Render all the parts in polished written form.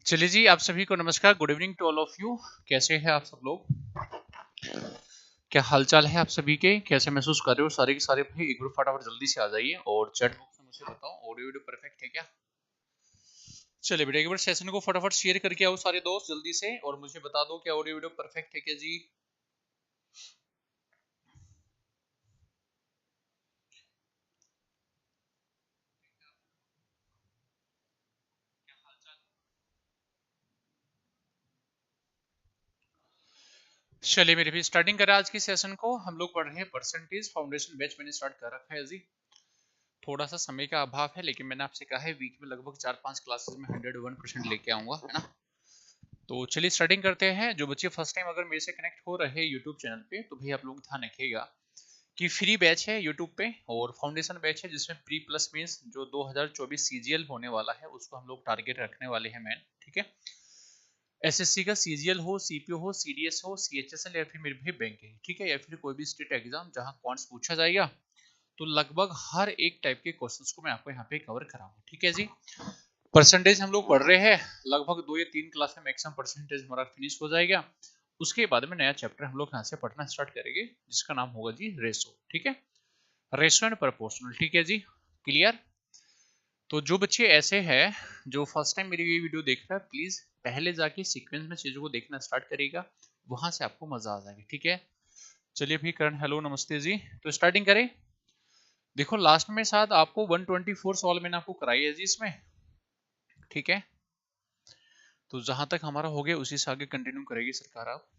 चलिए जी, आप सभी को नमस्कार। Good evening to all of you. कैसे हैं आप सब लोग? क्या हालचाल है आप सभी के? कैसे महसूस कर रहे हो सारे के सारे? भाई एक बार फटाफट जल्दी से आ जाइए और चैट बॉक्स में मुझे बताओ ऑडियो वीडियो परफेक्ट है क्या? चलिए बेटा, एक बार सेशन को फटाफट शेयर करके आओ सारे दोस्त जल्दी से, और मुझे बता दो कि ऑडियो वीडियो परफेक्ट है क्या जी। चलिए मेरे भी स्टार्टिंग करें आज की सेशन को। हम लोग पढ़ रहे हैं परसेंटेज फाउंडेशन बैच। मैंने स्टार्ट कर रखा है जी। थोड़ा सा समय का अभाव है, लेकिन मैंने आपसे कहा है वीक में लगभग 4-5 क्लासेस में 101% लेके आऊंगा, है ना। तो चलिए स्टार्टिंग करते हैं। जो बच्चे फर्स्ट टाइम अगर मेरे से कनेक्ट हो रहे हैं यूट्यूब चैनल पे, तो भाई आप लोग ध्यान रखिएगा कि फ्री बैच है यूट्यूब पे, और फाउंडेशन बैच है जिसमें प्री प्लस मींस जो 2024 सीजीएल होने वाला है उसको हम लोग टारगेट रखने वाले हैं मैन, ठीक है। एसएससी का सीजीएल हो, सीपीओ हो, सीडीएस हो, सीएचएसएल या फिर मेरे भी बैंकिंग, ठीक है, या फिर कोई भी स्टेट एग्जाम जहां क्वांट्स पूछा जाएगा, तो लगभग हर एक टाइप के क्वेश्चंस को मैं आपको यहाँ पे कवर कराऊंगा, ठीक है जी। परसेंटेज हम लोग पढ़ रहे हैं, लगभग 2 या 3 क्लास में मैक्सिमम परसेंटेज हमारा फिनिश हो जाएगा। उसके बाद में नया चैप्टर हम लोग यहाँ से पढ़ना स्टार्ट करेंगे जिसका नाम होगा जी रेशो, ठीक है। रेशो एंड प्रोपोर्शनल, ठीक है जी, क्लियर। तो जो बच्चे ऐसे हैं जो फर्स्ट टाइम मेरी ये वीडियो देख रहा है, प्लीज पहले जाके सीक्वेंस में चीजों को देखना स्टार्ट करेगा, वहां से आपको मजा आ जाएगा, ठीक है। चलिए भी करण, हेलो नमस्ते जी। तो स्टार्टिंग करें। देखो लास्ट में शायद आपको 124 सवाल मैंने आपको कराई है जी इसमें, ठीक है। तो जहां तक हमारा हो गया उसी से आगे कंटिन्यू करेगी सरकार आप।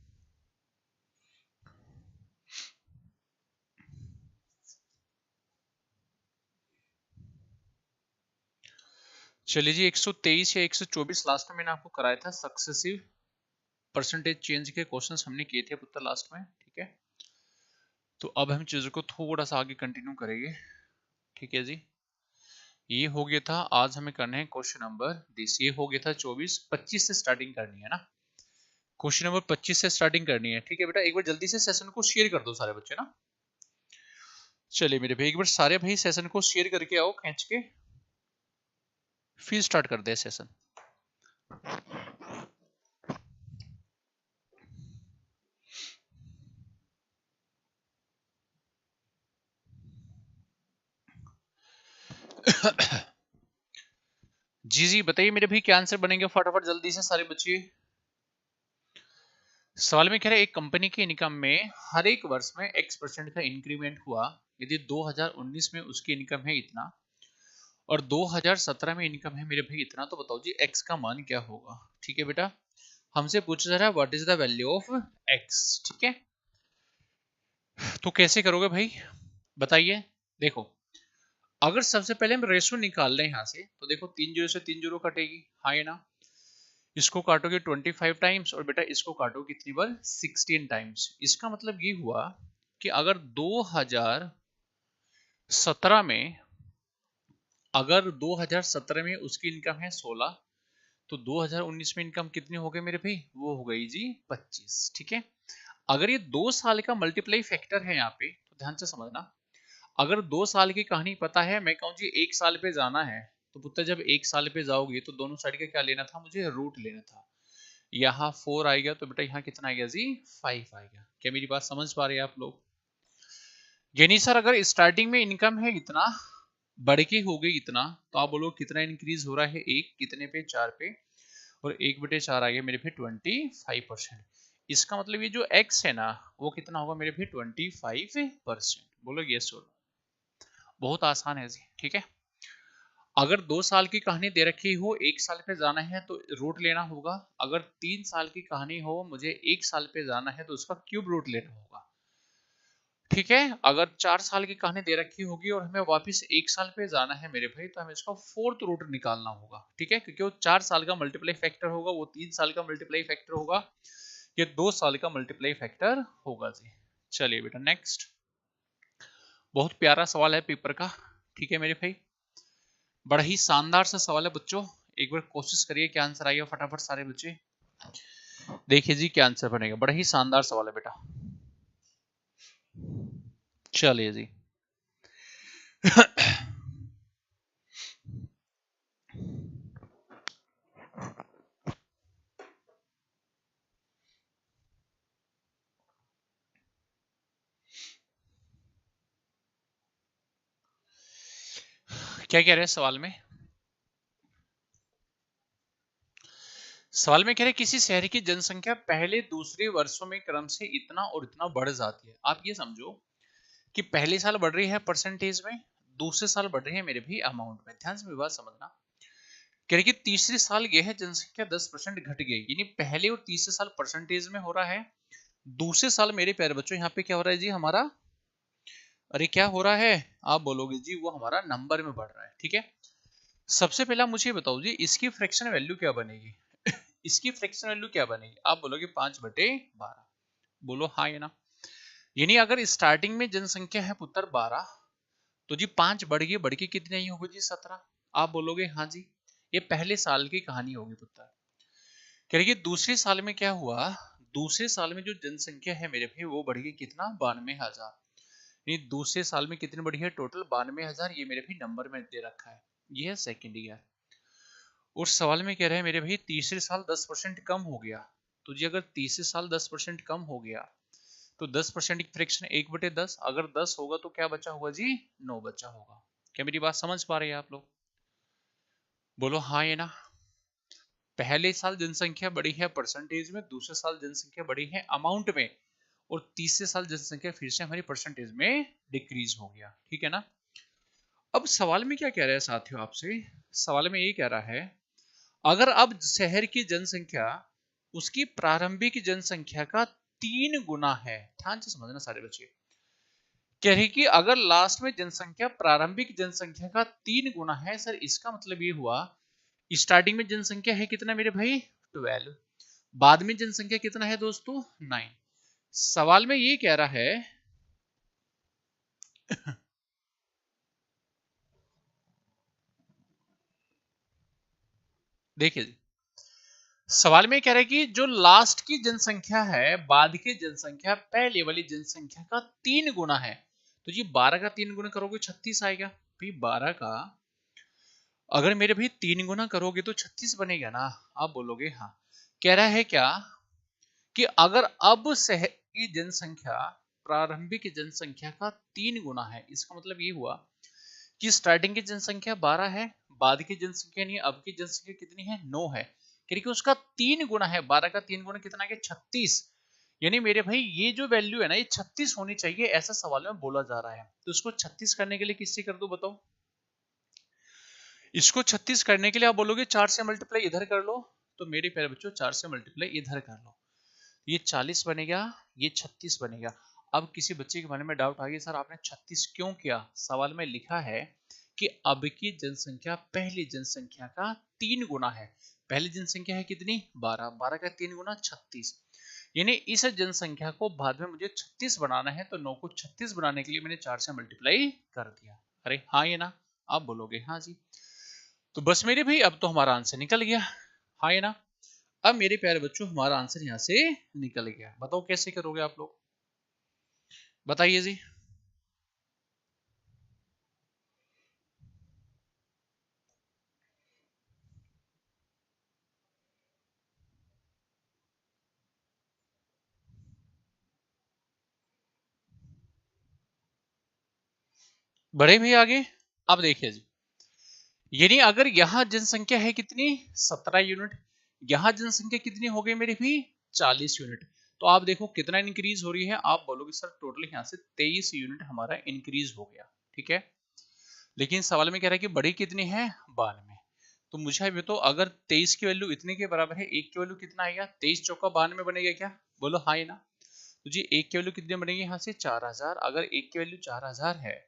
चलिए जी, 123 या 124 लास्ट में मैंने आपको कराया था। सक्सेसिव परसेंटेज चेंज के क्वेश्चंस हमने किए थे पुत्र लास्ट में, ठीक है। तो अब हम चीजों को थोड़ा सा आगे कंटिन्यू करेंगे, ठीक है जी। ये हो गया था, आज हमें करना है क्वेश्चन नंबर दिस। ये हो गया था 24, 25 से स्टार्टिंग करनी है ना। क्वेश्चन नंबर 25 से स्टार्टिंग करनी है, ठीक है बेटा। एक बार जल्दी से सेशन को शेयर कर दो सारे बच्चे ना। चलिए मेरे भाई, एक बार सारे भाई सेशन को शेयर करके आओ खींच के, फिर स्टार्ट कर दे सेशन। जी जी बताइए मेरे भाई, क्या आंसर बनेंगे फटाफट जल्दी से सारे बच्चे। सवाल में कह रहे एक कंपनी की इनकम में हर एक वर्ष में x% का इंक्रीमेंट हुआ यदि 2019 में उसकी इनकम है इतना और 2017 में इनकम है मेरे भाई इतना, तो बताओ जी x का मान क्या होगा, ठीक है बेटा। हमसे पूछा जा रहा है what is the value of x, ठीक है। तो कैसे करोगे भाई बताइए। देखो, अगर सबसे पहले हम रेशो निकाल लें यहाँ से, तो देखो 3 जीरो से 3 जीरो कटेगी, हाँ या ना। इसको काटोगे 25 टाइम्स, और बेटा इसको काटोगे कितनी बार? 16 टाइम्स। इसका मतलब ये हुआ कि अगर 2017 में, अगर 2017 में उसकी इनकम है 16, तो 2019 में इनकम कितनी हो गई मेरे भाई? वो हो गई जी 25, ठीक है। अगर ये 2 साल का मल्टीप्लाई फैक्टर है यहाँ पे, तो ध्यान से समझना। अगर 2 साल की कहानी पता है, मैं कहूँ जी 1 साल पे जाना है, तो पुत्र जब 1 साल पे जाओगे तो दोनों साइड का क्या लेना था? मुझे रूट लेना था। यहाँ 4 आएगा तो बेटा यहाँ कितना आएगा जी? 5 आएगा। क्या मेरी बात समझ पा रहे हैं आप लोग? यानी सर अगर स्टार्टिंग में इनकम है इतना, बढ़ के हो गई इतना, तो आप बोलो कितना इंक्रीज हो रहा है? एक कितने पे? 4 पे, और 1/4 आ गया मेरे भाई 25%। इसका मतलब ये जो x है ना, वो कितना होगा मेरे भाई? 25%। बोलो यस और नो। बहुत आसान है जी, ठीक है। अगर 2 साल की कहानी दे रखी हो, 1 साल पे जाना है तो रूट लेना होगा। अगर 3 साल की कहानी हो, मुझे 1 साल पे जाना है, तो उसका क्यूब रूट लेना होगा, ठीक है। अगर 4 साल की कहानी दे रखी होगी और हमें वापस 1 साल पे जाना है मेरे भाई, तो हमें इसका फोर्थ रूट निकालना होगा, ठीक है, क्योंकि वो 4 साल का मल्टीप्लाई फैक्टर होगा, वो 3 साल का मल्टीप्लाई फैक्टर होगा, ये 2 साल का मल्टीप्लाई फैक्टर होगा जी। चलिए बेटा नेक्स्ट। बहुत प्यारा सवाल है पेपर का, ठीक है मेरे भाई। बड़ा ही शानदार सा सवाल है बच्चों। एक बार कोशिश करिए क्या आंसर आएगा फटाफट सारे बच्चे। देखिए जी क्या आंसर बनेगा। बड़ा ही शानदार सवाल है बेटा। चलिए जी। क्या कह रहे हैं सवाल में? सवाल में कह रहे किसी शहर की जनसंख्या पहले दूसरे वर्षों में क्रम से इतना और इतना बढ़ जाती है। आप ये समझो कि पहले साल बढ़ रही है परसेंटेज में, दूसरे साल बढ़ रही है मेरे भी अमाउंट में। ध्यान से मेरी बात समझना। कह रहे कि तीसरे साल ये है जनसंख्या 10% घट गई, यानी पहले और तीसरे साल परसेंटेज में हो रहा है, दूसरे साल मेरे प्यारे बच्चों यहाँ पे क्या हो रहा है जी हमारा, अरे क्या हो रहा है आप बोलोगे जी, वो हमारा नंबर में बढ़ रहा है। ठीक है, सबसे पहला मुझे बताओ जी इसकी फ्रैक्शन वैल्यू क्या बनेगी? इसकी फ्रैक्शन वैल्यू क्या बनेगी? आप बोलोगे 5/12। बोलो हाँ या ना। यानी अगर स्टार्टिंग में जनसंख्या है पुत्र 12, तो जी 5 बढ़ के कितनी आई होगी जी 17। आप बोलोगे हाँ जी, ये पहले साल की कहानी होगी पुत्र। कह रही दूसरे साल में क्या हुआ, दूसरे साल में जो जनसंख्या है मेरे भाई वो बढ़ गई कितना, 92,000। ये दूसरे साल में कितनी बढ़ी है, टोटल 92,000। ये मेरे भाई नंबर में दे रखा है, ये है सेकेंड ईयर। और सवाल में कह रहे हैं मेरे भाई तीसरे साल 10% कम हो गया। तो जी अगर तीसरे साल 10% कम हो गया तो 10% की फ्रैक्शन 1/10, अगर 10 होगा तो क्या बचा होगा जी, 9 बचा होगा। क्या मेरी बात समझ पा रहे हैं आप लोग? बोलो हाँ या ना। पहले साल जनसंख्या बढ़ी है परसेंटेज में, दूसरे साल जनसंख्या बढ़ी है अमाउंट में, और तीसरे साल जनसंख्या फिर से हमारी परसेंटेज में डिक्रीज हो गया। ठीक है ना। अब सवाल में क्या कह रहा है साथियों आपसे, सवाल में ये कह रहा है अगर अब शहर की जनसंख्या उसकी प्रारंभिक जनसंख्या का 3 गुना है। ध्यान से समझना सारे बच्चे। कह रही कि अगर लास्ट में जनसंख्या प्रारंभिक जनसंख्या का 3 गुना है, सर इसका मतलब ये हुआ स्टार्टिंग में जनसंख्या है कितना मेरे भाई, 12, बाद में जनसंख्या कितना है दोस्तों, 9। सवाल में ये कह रहा है देखिए जी, सवाल में कह रहा है कि जो लास्ट की जनसंख्या है बाद की जनसंख्या पहले वाली जनसंख्या का 3 गुना है। तो जी 12 का 3 गुना करोगे 36 आएगा भाई। 12 का अगर मेरे भाई 3 गुना करोगे तो 36 बनेगा ना। आप बोलोगे हाँ। कह रहा है क्या कि अगर अब शहर की जनसंख्या प्रारंभिक जनसंख्या का 3 गुना है, इसका मतलब ये हुआ कि स्टार्टिंग की जनसंख्या 12 है, बाद की जनसंख्या नहीं, अब की जनसंख्या कितनी है, 9 है। क्योंकि उसका 3 गुना है, 12 का 3 गुना कितना है, 36। यानी मेरे भाई ये जो वैल्यू है ना ये 36 होनी चाहिए, ऐसा सवाल में बोला जा रहा है। तो इसको 36 करने के लिए किससे कर दो बताओ? इसको 36 करने के लिए आप बोलोगे 4 से मल्टीप्लाई इधर कर लो। तो मेरे प्यारे बच्चों 4 से मल्टीप्लाई इधर कर लो, ये 40 बनेगा, ये 36 बनेगा। अब किसी बच्चे के मन में डाउट आ गया सर आपने 36 क्यों किया? सवाल में लिखा है कि अब की जनसंख्या पहली जनसंख्या का 3 गुना है। पहली जनसंख्या है कितनी, 12, 12 का 3 गुना 36। यानी इस जनसंख्या को बाद में मुझे 36 बनाना है, तो 9 को 36 बनाने के लिए मैंने 4 से मल्टीप्लाई कर दिया। अरे हाँ ये ना। आप बोलोगे हाँ जी। तो बस मेरे भाई अब तो हमारा आंसर निकल गया, हाँ ये ना। अब मेरे प्यारे बच्चों हमारा आंसर यहाँ से निकल गया। बताओ कैसे करोगे आप लोग, बताइए जी। बड़े भी आगे। अब देखिए जी, यानी अगर यहाँ जनसंख्या है कितनी, 17 यूनिट, यहाँ जनसंख्या कितनी हो गई मेरी भी, 40 यूनिट। तो आप देखो कितना इंक्रीज हो रही है। आप बोलोगे सर टोटल यहाँ से 23 यूनिट हमारा इंक्रीज हो गया। ठीक है, लेकिन सवाल में कह रहा है कि बड़ी कितनी है, 92। तो मुझे अभी तो अगर 23 की वैल्यू इतने के बराबर है, एक की वैल्यू कितना आएगा, 23 चौका 92 बनेगा क्या? बोलो हाँ या ना। तो जी एक की वैल्यू कितनी बनेगी यहाँ से, 4000। अगर एक की वैल्यू 4000 है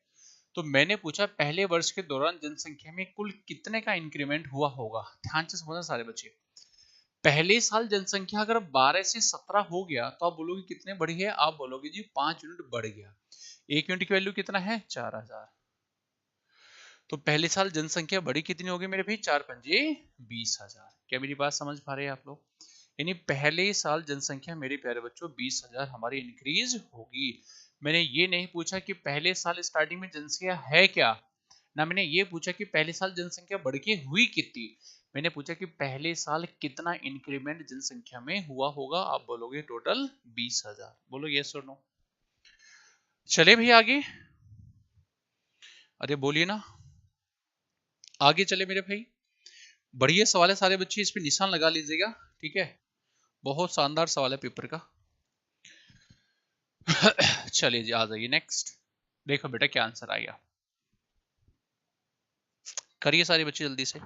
तो मैंने पूछा पहले वर्ष के दौरान जनसंख्या में कुल कितने का इंक्रीमेंट हुआ होगा। ध्यान से समझना सारे बच्चे। पहले साल जनसंख्या अगर 12 से 17 हो गया तो आप बोलोगे कितने बढ़ी है, आप बोलोगे जी 5 यूनिट बढ़ गया। एक यूनिट की वैल्यू कितना है, 4000। तो पहले साल जनसंख्या बड़ी कितनी होगी मेरे भाई, 4×5 20,000। क्या मेरी बात समझ पा रहे हैं आप लोग? यानी पहले साल जनसंख्या मेरे प्यारे बच्चों 20,000 हमारी इंक्रीज होगी। मैंने ये नहीं पूछा कि पहले साल स्टार्टिंग में जनसंख्या है क्या, ना मैंने ये पूछा कि पहले साल जनसंख्या बढ़ के हुई कितनी। मैंने पूछा कि पहले साल कितना इंक्रीमेंट जनसंख्या में हुआ होगा। आप बोलोगे टोटल 20,000। बोलो यस और नो। चले भैया आगे, अरे बोलिए ना। आगे चले मेरे भाई, बढ़िया सवाल है सारे बच्चे, इस पे निशान लगा लीजिएगा, ठीक है। बहुत शानदार सवाल है पेपर का। चलिए जी, आ जाइए नेक्स्ट। देखो बेटा क्या आंसर आएगा, करिए सारे बच्चे जल्दी से।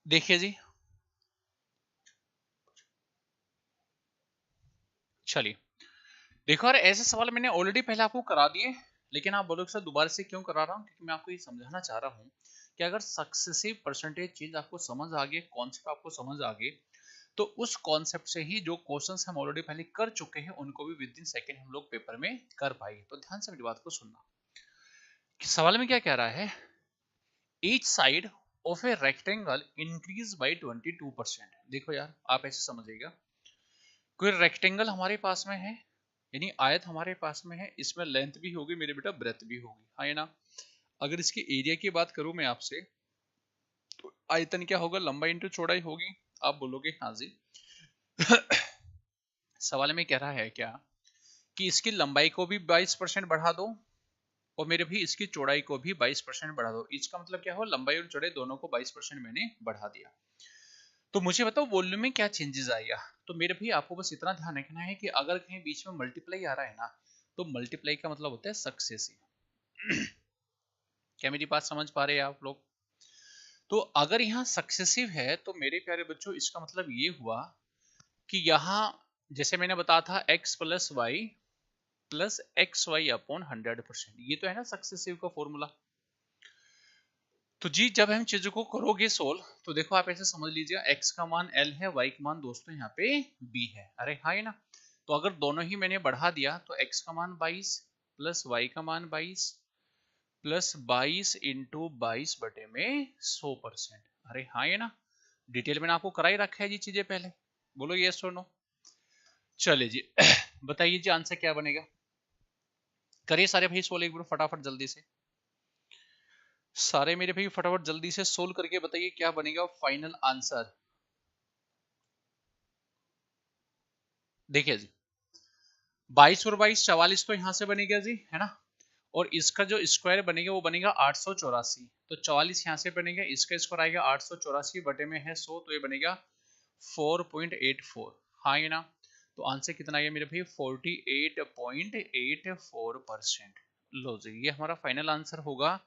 देखिए जी, चलिए देखो यार, ऐसे सवाल मैंने ऑलरेडी पहले आपको करा दिए, लेकिन आप बोलोगे सर दोबारा से क्यों करा रहा हूँ, क्योंकि मैं आपको ये समझाना चाह रहा हूँ कि अगर सक्सेसिव परसेंटेज चेंज आपको समझ आ गए, कॉन्सेप्ट आपको समझ आ गए, तो उस कॉन्सेप्ट से ही जो क्वेश्चंस हम ऑलरेडी पहले कर चुके हैं उनको भी विद इन सेकंड हम लोग पेपर में कर पाएंगे। तो ध्यान से मेरी बात को सुनना कि सवाल में क्या कह रहा है, each side of a rectangle increase by 22%। देखो यार आप ऐसे समझिएगा, कोई रेक्टेंगल हमारे पास में है, यानी आयत हमारे पास में है, इसमें लेंथ भी होगी मेरे बेटा, ब्रेथ भी होगी, हाँ ना। अगर इसके एरिया की बात करूं मैं आपसे, तो आयतन क्या होगा, लंबाई इंटू चौड़ाई होगी। आप बोलोगे हाँ जी। सवाल में कह रहा है क्या कि इसकी लंबाई को भी 22% बढ़ा दो और मेरे भी इसकी चौड़ाई को भी 22% बढ़ा दो। इसका मतलब क्या हो, लंबाई और चौड़ाई दोनों को 22% मैंने बढ़ा दिया। तो मुझे बताओ वॉल्यूम में क्या चेंजेस आएगा। तो मेरे भी आपको बस इतना ध्यान रखना है कि अगर कहीं बीच में मल्टीप्लाई आ रहा है ना, तो मल्टीप्लाई का मतलब होता है सक्सेसिव। क्या मेरी बात समझ पा रहे हैं आप लोग। तो अगर यहाँ सक्सेसिव है तो मेरे प्यारे बच्चों इसका मतलब ये हुआ कि यहाँ जैसे मैंने बताया था x+y+xy/100%, ये तो है ना सक्सेसिव का फॉर्मूला। तो जी जब हम चीजों को करोगे सोल्व, तो देखो आप ऐसे समझ लीजिए, x का मान l है, y का मान दोस्तों यहाँ पे b है, अरे हाँ है ना। तो अगर दोनों ही मैंने बढ़ा दिया तो x का मान 22 प्लस y का मान 22 प्लस 22 इंटू 22 बटे में 100%, अरे हाँ है ना। डिटेल मैंने आपको करा ही रखा है जी चीजें पहले, बोलो यस और नो। चलिए जी, बताइए जी आंसर क्या बनेगा, करिए सारे भाई सोल्व एक बार फटाफट जल्दी से, सारे मेरे भाई फटाफट जल्दी से सोल्व करके बताइए क्या बनेगा फाइनल आंसर। देखिए जी 22 और 22 44 तो यहां से बनेगा जी, है ना। और इसका जो स्क्वायर बनेगा वो बनेगा 884, तो 44 यहाँ से बनेगा, इसका स्क्वायर आएगा 884 बटे में है 100, तो ये बनेगा 4.84, हाँ ये ना। तो आंसर कितना आएगा मेरे भाई 48.84%। लो जी ये हमारा फाइनल आंसर होगा।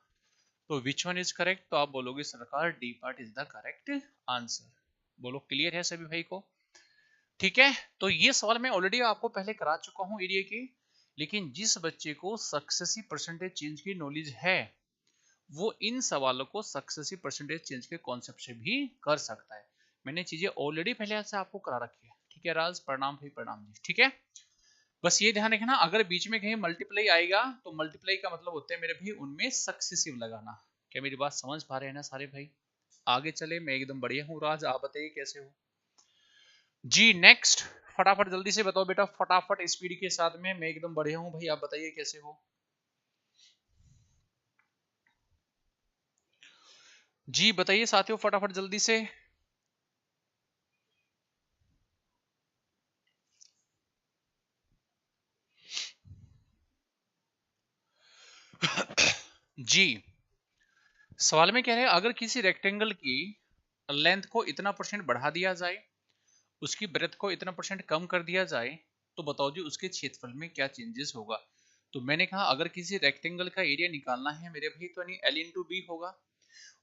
तो विच वन इज करेक्ट, तो आप बोलोगे सरकार D part is the correct answer. बोलो क्लियर है सभी भाई को, ठीक है। तो ये सवाल मैं ऑलरेडी आपको पहले करा चुका हूं एरिया की, लेकिन जिस बच्चे को सक्सेसिव परसेंटेज चेंज की नॉलेज है वो इन सवालों को सक्सेसिव परसेंटेज चेंज के कॉन्सेप्ट से भी कर सकता है। मैंने चीजें ऑलरेडी पहले से आपको करा रखी है, ठीक है राज, प्रणाम भाई प्रणाम जी, ठीक है। बस ये ध्यान रखना अगर बीच में कहीं मल्टीप्लाई आएगा तो मल्टीप्लाई का मतलब होता है मेरे भाई उनमें सक्सेसिव लगाना। क्या मेरी बात समझ पा रहे हैं ना सारे भाई। आगे चले, मैं एकदम बढ़िया हूँ राज, आप बताइए कैसे हो जी। नेक्स्ट फटाफट जल्दी से बताओ बेटा, फटाफट स्पीड के साथ में, मैं एकदम बढ़िया हूँ भाई, आप बताइए कैसे हो जी, बताइए साथियों फटाफट जल्दी से। जी सवाल में कह रहे हैं अगर किसी रेक्टेंगल की लेंथ को इतना परसेंट बढ़ा दिया जाए, उसकी ब्रेथ को इतना परसेंट कम कर दिया जाए, तो बताओ जी उसके क्षेत्रफल में क्या चेंजेस होगा। तो मैंने कहा अगर किसी रेक्टेंगल का एरिया निकालना है मेरे भाई तो नहीं एल इंटू बी होगा,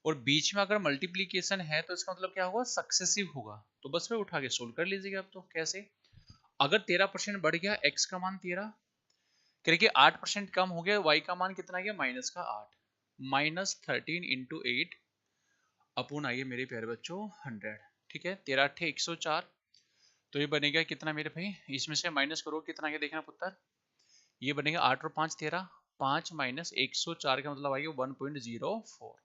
और बीच में अगर मल्टीप्लीकेशन है तो इसका मतलब क्या होगा सक्सेसिव होगा। तो बस मैं उठा के सोल्व कर लीजिएगा। अब तो कैसे, अगर 13% बढ़ गया x का मान 13, करके 8% कम हो गया, y का मान कितना गया माइनस का 8, -13 × 8 अपूर्ण आइए मेरे प्यारे बच्चों 100, ठीक है। 13 8 104, तो ये बनेगा कितना मेरे भाई, इसमें से माइनस करो कितना आगे देखना पुत्र, ये बनेगा 8 और 5 13, 5 - 104 का मतलब आएगा 1.04।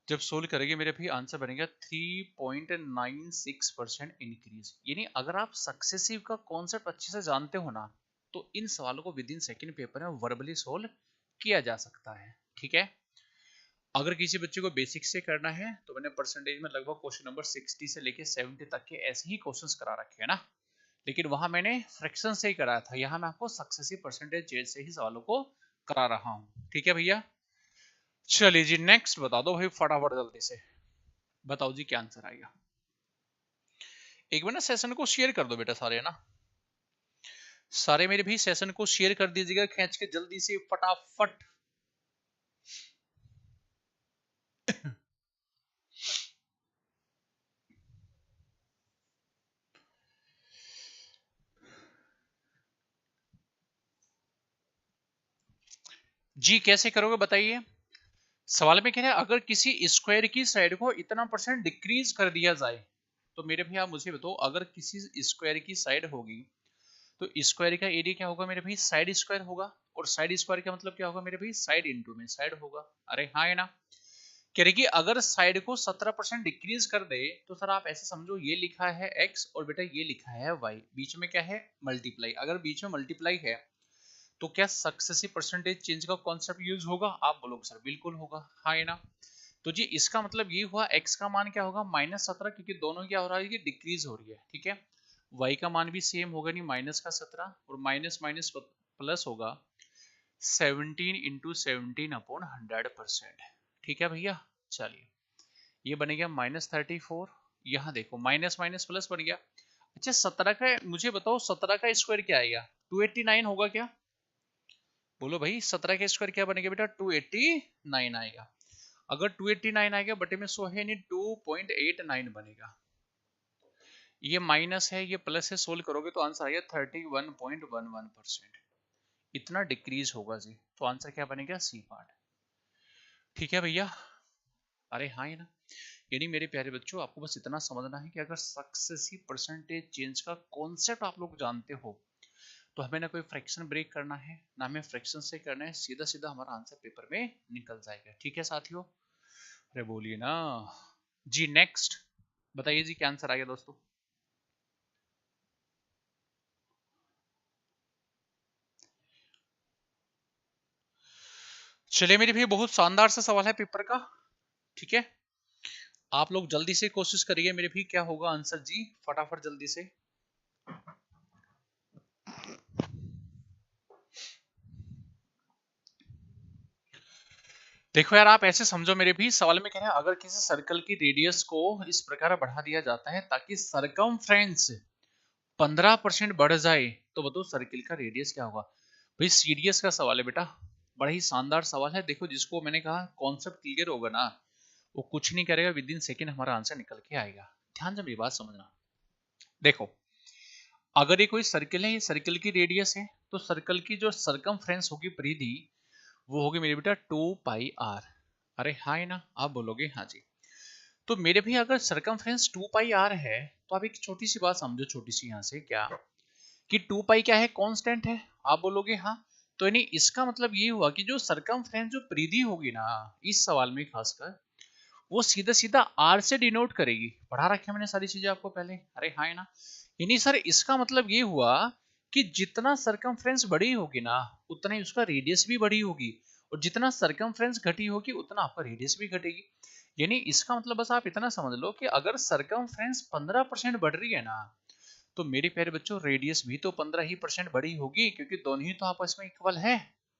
जब सोल्व करेंगे मेरे भाई आंसर बनेगा 3.96% इंक्रीज। यानी अगर आप सक्सेसिव का कॉन्सेप्ट अच्छे से जानते हो ना तो इन सवालों को विद इन सेकंड पेपर में वर्बली सोल्व किया जा सकता है। ठीक है, अगर किसी बच्चे को बेसिक से करना है तो मैंने परसेंटेज में लगभग क्वेश्चन नंबर 60 से लेके 70 तक के ऐसे ही क्वेश्चंस करा रखे हैं ना, लेकिन वहां मैंने फ्रैक्शन से ही कराया था, यहाँ मैं आपको सक्सेसिव परसेंटेज से ही सवालों को करा रहा हूँ। ठीक है भैया, चलिए जी नेक्स्ट बता दो भाई फटाफट जल्दी से बताओ जी क्या आंसर आएगा। एक बार ना सेशन को शेयर कर दो बेटा सारे, ना सारे मेरे भी सेशन को शेयर कर दीजिएगा खींच के जल्दी से फटाफट। जी कैसे करोगे बताइए। सवाल में क्या है, अगर किसी स्क्वायर की साइड को इतना परसेंट डिक्रीज कर दिया जाए, तो मेरे भाई आप मुझे बताओ अगर किसी स्क्वायर की साइड होगी तो स्क्वायर का एरिया क्या होगा मेरे भाई, साइड स्क्वायर होगा। और साइड स्क्वायर का मतलब क्या होगा मेरे भाई, साइड इंटू में साइड होगा। अरे हाँ है ना, कह रही कि अगर साइड को 17% डिक्रीज कर दे तो सर आप ऐसे समझो ये लिखा है x और बेटा ये लिखा है y, बीच में क्या है मल्टीप्लाई। अगर बीच में मल्टीप्लाई है तो क्या सक्सेसिव परसेंटेज चेंज का कॉन्सेप्ट यूज होगा, आप बोलोगे सर बिल्कुल होगा। हाँ है ना, तो जी इसका मतलब ये हुआ x का मान क्या होगा -17, क्योंकि दोनों क्या हो रहा है कि डिक्रीज हो रही है। ठीक है, y का मान भी सेम होगा, नहीं -17 और माइनस माइनस प्लस होगा 17 इंटू 17/100%। ठीक है भैया, चलिए ये बनेगा -34। यहाँ देखो माइनस माइनस प्लस बन गया। अच्छा 17 का मुझे बताओ 17 का स्क्वायर क्या आएगा, 289 होगा क्या, बोलो भाई 17 का स्क्वायर क्या बनेगा बेटा 289 आएगा। अगर 289 आएगा बटे में 100 है नहीं 2.89 बनेगा। ये माइनस है ये प्लस है, सोल्व करोगे तो आंसर आएगा 31.11%। इतना डिक्रीज होगा जी, तो आंसर क्या बनेगा सी पार्ट। ठीक है भैया, अरे हाँ है ना, यानी मेरे प्यारे बच्चों आपको बस इतना समझना है कि अगर सक्सेसिव परसेंटेज चेंज का कॉन्सेप्ट आप लोग जानते हो तो हमें ना कोई फ्रैक्शन ब्रेक करना है ना हमें फ्रैक्शन से करना है, सीधा सीधा हमारा आंसर पेपर में निकल जाएगा। ठीक है साथियों, अरे बोलिए ना जी। नेक्स्ट बताइए जी क्या आंसर आ गया दोस्तों। चलिए मेरे भाई बहुत शानदार सा सवाल है पेपर का। ठीक है, आप लोग जल्दी से कोशिश करिए मेरे भी क्या होगा आंसर जी, फटाफट जल्दी से। देखो यार आप ऐसे समझो मेरे भी सवाल में क्या है, अगर किसी सर्कल की रेडियस को इस प्रकार बढ़ा दिया जाता है ताकि सरकमफ्रेंस 15% बढ़ जाए तो बताओ सर्किल का रेडियस क्या होगा। भाई सीरियस का सवाल है बेटा, बड़ा ही शानदार सवाल है। देखो जिसको मैंने कहा कॉन्सेप्ट क्लियर होगा ना वो कुछ नहीं करेगा, विद इन सेकेंड हमारा आंसर निकल के आएगा। ध्यान से मेरी बात समझना। देखो अगर ये कोई सर्किल है, ये सर्किल की रेडियस है, तो सर्कल की जो सरकमफ्रेंस होगी परिधि वो होगी मेरे बेटा 2πr। अरे हाँ है ना, आप बोलोगे हाँ जी। तो मेरे भी अगर सरकमफ्रेंस 2πr है तो आप एक छोटी सी बात समझो, छोटी सी यहाँ से क्या कि 2π क्या है कांस्टेंट है, आप बोलोगे हाँ। तो यानी इसका मतलब ये हुआ कि जो सरकमफ्रेंस जो परिधि होगी ना इस सवाल में खासकर वो सीधा सीधा आर से डिनोट करेगी। पढ़ा रखे मैंने सारी चीजें आपको पहले, अरे हाँ है ना। यानी सर इसका मतलब ये हुआ कि जितना सरकमफ्रेंस बड़ी होगी ना उतना ही उसका रेडियस भी बड़ी होगी, और जितना सरकमफ्रेंस घटी होगी उतना आपका रेडियस भी घटेगी। यानी इसका मतलब बस आप इतना समझ लो कि अगर सरकमफ्रेंस 15% बढ़ रही है ना तो मेरे प्यारे बच्चों रेडियस भी तो 15% बड़ी होगी, क्योंकि दोनों ही तो आपस में इक्वल है।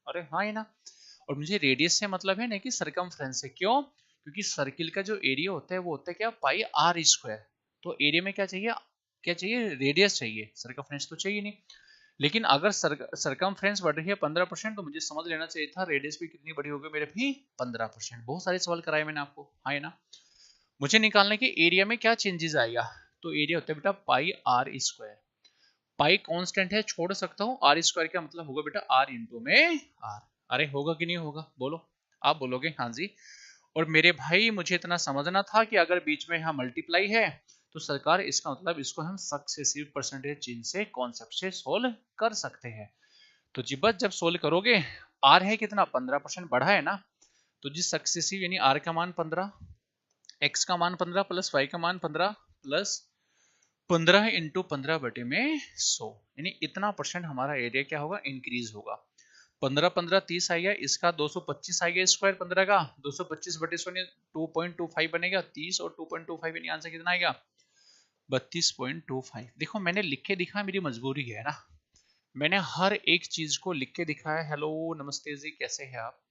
अरे हाँ है ना, और मुझे रेडियस से मतलब है ना कि सरकमफ्रेंस से, क्यों, क्योंकि सर्किल का जो एरिया होता है वो होता है क्या πr²। तो एरिया में क्या चाहिए, क्या चाहिए रेडियस चाहिए, सरकमफ्रेंस तो चाहिए नहीं। लेकिन अगर सरकमफ्रेंस बढ़ रही है 15% तो मुझे समझ लेना चाहिए था रेडियस भी कितनी बड़ी होगी मेरे भी 15%। बहुत सारे सवाल कराए मैंने आपको, हाँ है ना। मुझे निकालना है कि एरिया में क्या चेंजेस आएगा, तो एरिया होता है बेटा πr²। पाई कांस्टेंट है छोड़ सकता हूँ, आर स्क्वायर का मतलब होगा बेटा आर इंटू में आर। अरे होगा कि नहीं होगा बोलो, आप बोलोगे हाँ जी। और मेरे भाई मुझे इतना समझना था कि अगर बीच में यहाँ मल्टीप्लाई है तो सरकार इसका मतलब इसको हम सक्सेसिव परसेंटेज चेंज से कॉन्सेप्ट से सोल्व कर सकते हैं। तो जी बस जब सोल्व करोगे आर है कितना 15% बढ़ा है ना, तो जी सक्सेसिव यानी आर का मान 15 x का मान 15 प्लस y का मान 15 प्लस 15 इंटू 15 बटे में 100, यानी इतना परसेंट हमारा एरिया क्या होगा, इंक्रीज होगा। 15 15 30 आएगा, इसका 225 आएगा स्क्वायर 15 का, 225 बटे 100 2.25 बनेगा, 30 और 2.25 यानी आंसर कितना आएगा, 32.25। देखो मैंने लिख के दिखा, मेरी मजबूरी है ना, मैंने हर एक चीज को लिख के दिखाया। हेलो नमस्ते जी, कैसे हैं आप?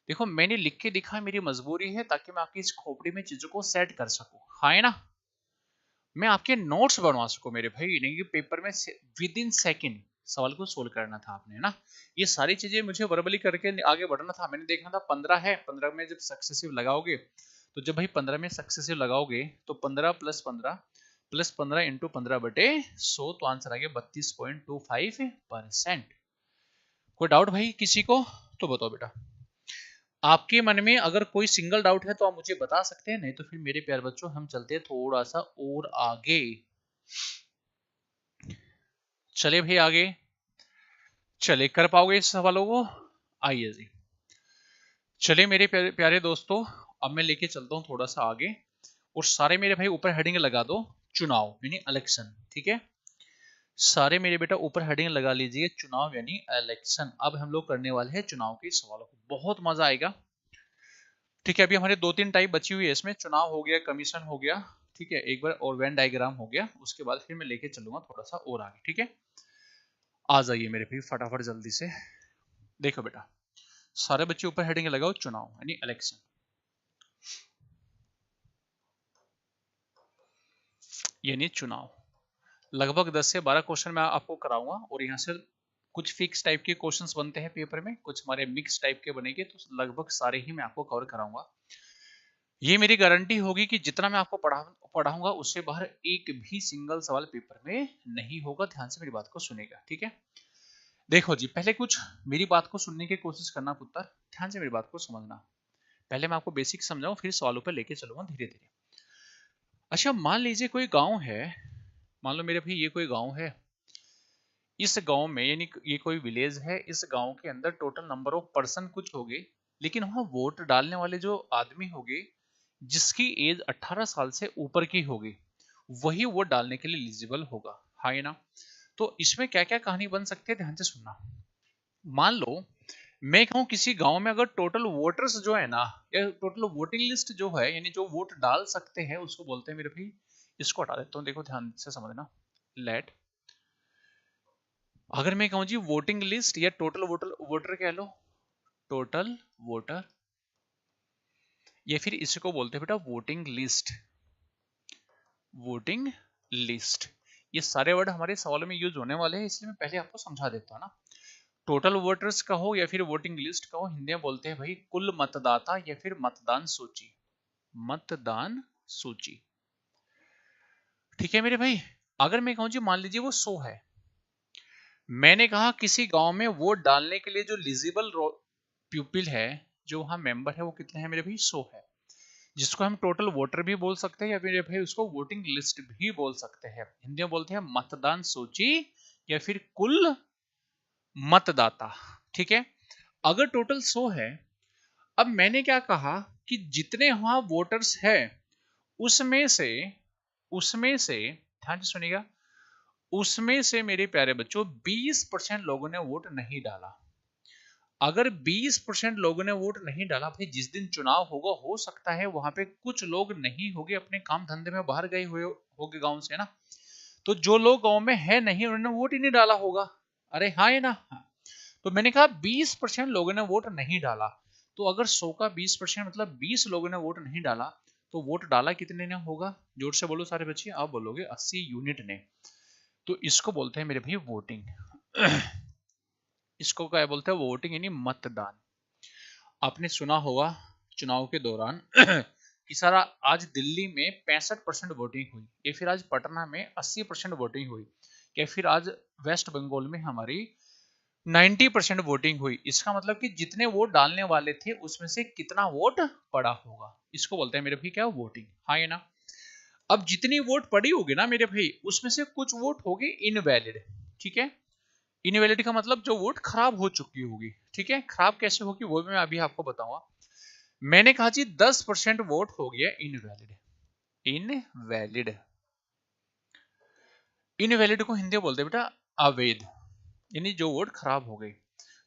देखो मैंने लिख के दिखा, मेरी मजबूरी है, ताकि मैं आपकी इस खोपड़ी में चीजों को सेट कर सकूं, हाँ है ना, मैं आपके नोट्स बनवा सकूं मेरे भाई, नहीं कि पेपर में विद इन सेकेंड सवाल को सोल्व करना था आपने ना। ये सारी चीजें मुझे वर्बली करके आगे बढ़ना था। मैंने देखना था 15 है, 15 में जब सक्सेसिव लगाओगे, तो जब भाई 15 में सक्सेसिव लगाओगे तो 15 प्लस 15 इंटू 15 बटे 100, तो आंसर आ गया 32.25%। कोई डाउट भाई किसी को? तो बताओ बेटा, आपके मन में अगर कोई सिंगल डाउट है तो आप मुझे बता सकते हैं, नहीं तो फिर मेरे प्यारे बच्चों हम चलते हैं थोड़ा सा और आगे। चले भाई आगे, चले कर पाओगे इस सवालों को? आइए जी, चले मेरे प्यारे दोस्तों, अब मैं लेके चलता हूं थोड़ा सा आगे, और सारे मेरे भाई ऊपर हेडिंग लगा दो चुनाव यानी इलेक्शन, ठीक है? सारे मेरे बेटा ऊपर हेडिंग लगा लीजिए चुनाव यानी इलेक्शन। अब हम लोग करने वाले हैं चुनाव के सवालों को, बहुत मजा आएगा, ठीक है? अभी हमारे 2-3 टाइप बची हुई है इसमें, चुनाव हो गया, कमीशन हो गया, ठीक है, एक बार और वेन डायग्राम हो गया, उसके बाद फिर मैं लेके चलूंगा थोड़ा सा और आगे, ठीक है? आ जाइए मेरे भाई फटाफट जल्दी से। देखो बेटा, सारे बच्चे ऊपर हेडिंग लगाओ चुनाव यानी इलेक्शन। यानी चुनाव, लगभग 10 से 12 क्वेश्चन मैं आपको कराऊंगा, और यहाँ से कुछ फिक्स टाइप के क्वेश्चंस बनते हैं पेपर में, कुछ हमारे मिक्स टाइप के बनेंगे, तो लगभग सारे ही मैं आपको कवर कराऊंगा। ये मेरी गारंटी होगी कि जितना मैं आपको पढ़ाऊंगा उससे बाहर एक भी सिंगल सवाल पेपर में नहीं होगा। ध्यान से मेरी बात को सुनेगा, ठीक है? देखो जी, पहले कुछ मेरी बात को सुनने की कोशिश करना पुत्र, ध्यान से मेरी बात को समझना। पहले मैं आपको बेसिक समझाऊं, फिर सवालों पर लेके चलूंगा धीरे धीरे। अच्छा, मान लीजिए कोई गांव है, मान लो मेरे भाई ये कोई गांव है, इस गांव में यानी ये कोई विलेज है, इस गांव के अंदर टोटल नंबर ऑफ पर्सन कुछ हो गए, लेकिन वहां वोट डालने वाले जो आदमी हो गए जिसकी एज 18 साल से ऊपर की होगी, वही वोट डालने के लिए एलिजिबल होगा, हाँ या ना? तो इसमें क्या क्या कहानी बन सकती है, ध्यान से सुनना। मान लो मैं कहूं किसी गांव में अगर टोटल वोटर्स जो है ना, या टोटल वोटिंग लिस्ट जो है, यानी जो वोट डाल सकते हैं, उसको बोलते हैं मेरे भाई, इसको हटा देता हूं, देखो ध्यान से समझना। लेट, अगर मैं कहूं जी वोटिंग लिस्ट या टोटल वोटर कह लो, टोटल वोटर, या फिर इसको बोलते हैं बेटा वोटिंग लिस्ट, वोटिंग लिस्ट। ये सारे वर्ड हमारे सवालों में यूज होने वाले हैं, इसलिए मैं पहले आपको समझा देता हूं ना। टोटल वोटर्स कहो या फिर वोटिंग लिस्ट कहो, हिंदी में बोलते हैं भाई कुल मतदाता या फिर मतदान सूची, मतदान सूची, ठीक है मेरे भाई? अगर मैं कहूं जी मान लीजिए वो 100 है, मैंने कहा किसी गांव में वोट डालने के लिए जो एलिजिबल पीपल है, जो वहां मेंबर है, वो कितने हैं मेरे भाई? 100 है, जिसको हम टोटल वोटर भी बोल सकते हैं, या फिर भाई उसको वोटिंग लिस्ट भी बोल सकते हैं। हिंदी में बोलते हैं मतदान सूची या फिर कुल मतदाता, ठीक है? अगर टोटल 100 है, अब मैंने क्या कहा कि जितने वहां वोटर्स है उसमें से ध्यान से सुनिएगा, उसमें से मेरे प्यारे बच्चों 20% लोगों ने वोट नहीं डाला। अगर 20% लोगों ने वोट नहीं डाला, भाई जिस दिन चुनाव होगा हो सकता है वहां पे कुछ लोग नहीं होंगे, अपने काम धंधे में बाहर गए हुए होंगे गांव से ना, तो जो लोग गांव में है नहीं, उन्होंने वोट ही नहीं डाला होगा। अरे हाँ है ना? हाँ। तो मैंने कहा 20% लोगों ने वोट नहीं डाला, तो अगर 100 का 20% मतलब 20 लोगों ने वोट नहीं डाला, तो वोट डाला कितने ने होगा? जोर से बोलो सारे बच्चे, आप बोलोगे 80 यूनिट ने। तो इसको बोलते हैं मेरे भाई वोटिंग। इसको क्या बोलते हैं? वोटिंग यानी मतदान। आपने सुना होगा चुनाव के दौरान कि सारा आज दिल्ली में 65% वोटिंग हुई, या फिर आज पटना में 80% वोटिंग हुई, या फिर आज वेस्ट बंगाल में हमारी 90% वोटिंग हुई। इसका मतलब कि जितने वोट डालने वाले थे उसमें से कितना वोट पड़ा होगा, इसको बोलते हैं मेरे भाई क्या? वोटिंग, हाँ या ना? अब जितनी वोट पड़ी होगी ना मेरे भाई, उसमें से कुछ वोट होगी इनवैलिड, ठीक है? इनवैलिड का मतलब जो वोट खराब हो चुकी होगी, ठीक है? खराब कैसे होगी वो भी मैं अभी आपको बताऊंगा। मैंने कहा जी 10% वोट हो गया इनवैलिड। इनवैलिड, इनवैलिड को हिंदी में बोलते हैं बेटा अवैध, यानी जो वोट खराब हो गए।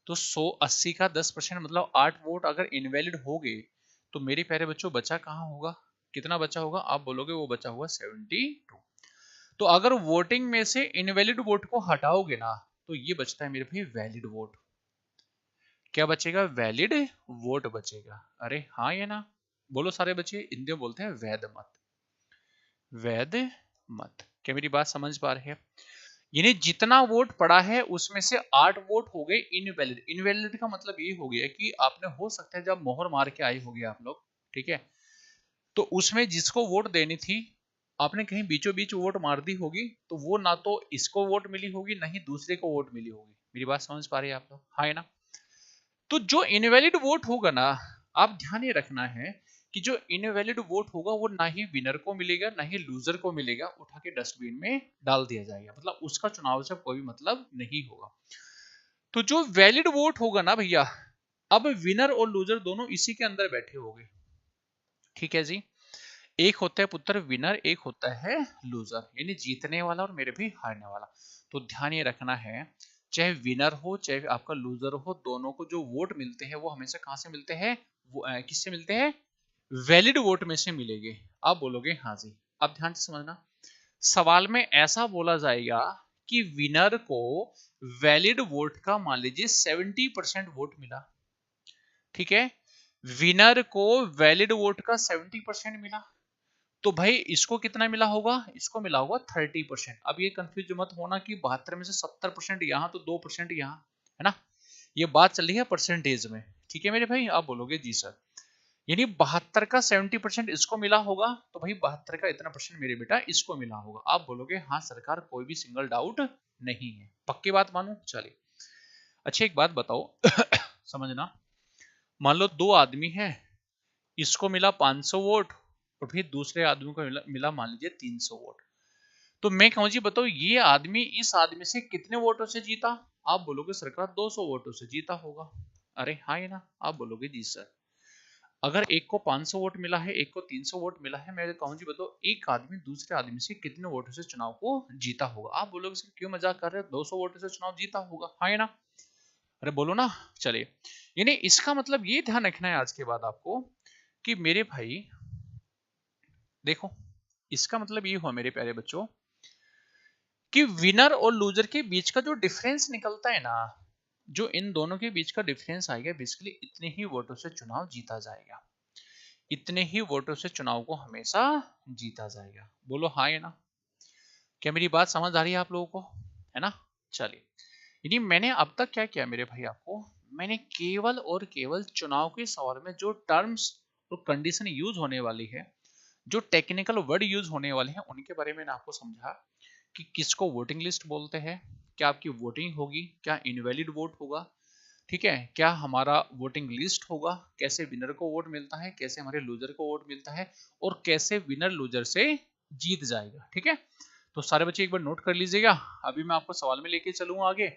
तो 180 का 10% मतलब 8 वोट अगर इनवैलिड हो गए तो मेरे प्यारे बच्चों बचा कहां होगा, कितना बचा होगा, आप बोलोगे वो बचा हुआ 72। तो अगर वोटिंग में से इनवैलिड वोट को हटाओगे ना तो ये बचता है मेरे भाई वैलिड वोट। क्या बचेगा, वैलिड वोट बचेगा। अरे हाँ या ना, बोलो सारे बच्चे, हिंदी में बोलते हैं वैध मत। वैध मत, क्या मेरी बात समझ पा रहे हैं? यानी जितना वोट पड़ा है उसमें से 8 वोट हो गए इनवैलिड। इनवैलिड का मतलब ये हो गया कि आपने, हो सकता है जब मोहर मार के आए होंगे आप लोग, ठीक है, तो उसमें जिसको वोट देनी थी आपने कहीं बीचों बीच वोट मार दी होगी, तो वो ना तो इसको वोट मिली होगी ना ही दूसरे को वोट मिली होगी। मेरी बात समझ पा रहे हैं आप लोग, हाँ है ना? तो जो इनवैलिड वोट होगा ना, आप ध्यान ये रखना है कि जो इनवैलिड वोट होगा वो ना ही विनर को मिलेगा ना ही लूजर को मिलेगा, उठा के डस्टबिन में डाल दिया जाएगा, मतलब उसका चुनाव से कोई मतलब नहीं होगा। तो जो वैलिड वोट होगा ना भैया, अब विनर और लूजर दोनों इसी के अंदर बैठे होंगे, ठीक है जी। एक होता है पुत्र विनर, एक होता है लूजर, यानी जीतने वाला और मेरे भी हारने वाला। तो ध्यान ये रखना है, चाहे विनर हो चाहे आपका लूजर हो, दोनों को जो वोट मिलते हैं वो हमेशा कहां से मिलते हैं, वो किससे मिलते हैं, वैलिड वोट में से मिलेंगे। आप बोलोगे हाँ जी। अब ध्यान से समझना, सवाल में ऐसा बोला जाएगा कि विनर को वैलिड वोट का मान लीजिए 70% वोट मिला, ठीक है, विनर को वैलिड वोट का 70% मिला, तो भाई इसको कितना मिला होगा, इसको मिला होगा 30%। अब ये कंफ्यूज मत होना कि 72 में से 70% यहाँ तो 2% यहाँ, है ना, ये बात चल रही है परसेंटेज में, ठीक है मेरे भाई। आप बोलोगे जी सर, यानी 72 का 70% इसको मिला होगा, तो भाई 72 का इतना परसेंट मेरे बेटा इसको मिला होगा। आप बोलोगे हाँ सरकार, कोई भी सिंगल डाउट नहीं है, पक्की बात मानो। चलिए अच्छा एक बात बताओ समझना, मान लो दो आदमी है, इसको मिला 500 वोट और फिर दूसरे आदमी को मिला मान लीजिए 300 वोट, तो मैं कहूँ जी बताओ ये आदमी इस आदमी से कितने वोटों से जीता, आप बोलोगे सरकार 200 वोटों से जीता होगा। अरे हाँ है ना, आप बोलोगे जी सर। अगर एक को 500 वोट मिला है एक को 300 वोट मिला है, मैं कहूँ जी बताओ एक आदमी दूसरे आदमी से कितने वोटों से चुनाव को जीता होगा, आप बोलोगे सर क्यों मजाक कर रहे हो, 200 वोटों से चुनाव जीता होगा, हाँ है ना? अरे बोलो ना। चलिए, यानी इसका मतलब ये ध्यान रखना है आज के बाद आपको कि मेरे भाई देखो, इसका मतलब ये हुआ मेरे प्यारे बच्चों कि विनर और लूजर के बीच का जो डिफरेंस निकलता है ना, जो इन दोनों के बीच का डिफरेंस आएगा, बेसिकली इतने ही वोटों से चुनाव जीता जाएगा, इतने ही वोटों से चुनाव को हमेशा जीता जाएगा। बोलो हाँ या ना, क्या मेरी बात समझ आ रही है आप लोगों को, है ना? चलिए, यानी मैंने अब तक क्या किया मेरे भाई, आपको मैंने केवल और केवल चुनाव के सवाल में जो टर्म्स और कंडीशन यूज होने वाली है, जो टेक्निकल वर्ड यूज होने वाले हैं, उनके बारे में आपको समझा कि किसको वोटिंग लिस्ट बोलते हैं, क्या आपकी वोटिंग होगी, क्या इनवैलिड वोट होगा, ठीक है, क्या हमारा वोटिंग लिस्ट होगा, कैसे विनर को वोट मिलता है, कैसे हमारे लूजर को वोट मिलता है, और कैसे विनर लूजर से जीत जाएगा, ठीक है। तो सारे बच्चे एक बार नोट कर लीजिएगा, अभी मैं आपको सवाल में लेके चलूंगा आगे।